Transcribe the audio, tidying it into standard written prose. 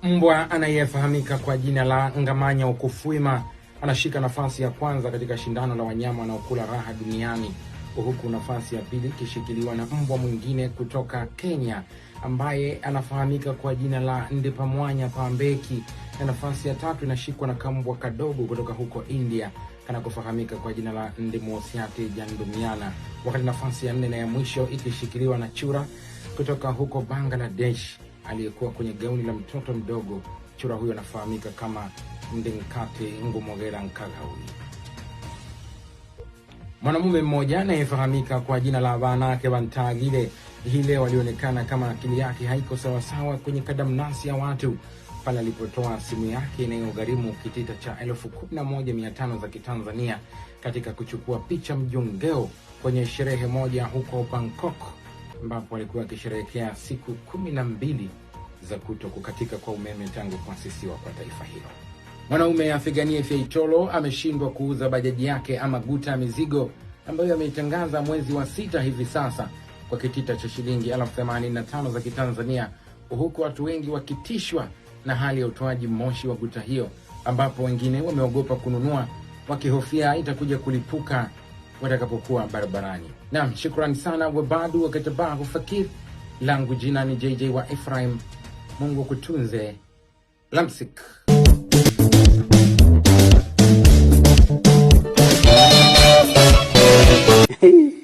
Mbwa anayefahamika kwa jina la Ngamanya Ukufwima anashika nafasi ya kwanza katika shindano la wanyama wanaokula raha duniani, huku nafasi ya pili ikishikiliwa na mbwa mwingine kutoka Kenya ambaye anafahamika kwa jina la Ndipamwanya Pambeki, na nafasi ya tatu inashikwa na kambwa kadogo kutoka huko India kanakofahamika kwa jina la Ndimosiati Jandumiana, wakati nafasi ya 4 na ya mwisho ikishikiliwa na chura kutoka huko Bangladesh aliyekuwa kwenye gauni la mtoto mdogo. Chura huyo anafahamika kama Ndinkati Ngumogera Nkagawi. Mwanamume mmoja anayefahamika kwa jina la Banake Bantagile hii leo alionekana kama akili yake haiko sawasawa kwenye kadamnasi ya watu pale alipotoa simu yake inayogharimu kitita cha 11,500 za Kitanzania katika kuchukua picha mjongeo kwenye sherehe moja huko Bangkok, ambapo alikuwa akisherehekea siku 12 za kutokukatika kwa umeme tangu kuasisiwa kwa taifa hilo. Mwanaume Afiganie Feitolo ameshindwa kuuza bajaji yake ama guta mizigo ambayo ameitangaza mwezi wa 6 hivi sasa kwa kitita cha shilingi 85,000 za Kitanzania, huku watu wengi wakitishwa na hali ya utoaji moshi wa guta hiyo, ambapo wengine wameogopa kununua wakihofia itakuja kulipuka watakapokuwa barabarani. Naam, shukrani sana wabadu wa Katabahu Fakir. Langu jina ni JJ wa Ephraim. Mungu kutunze. Lamsik. Hey.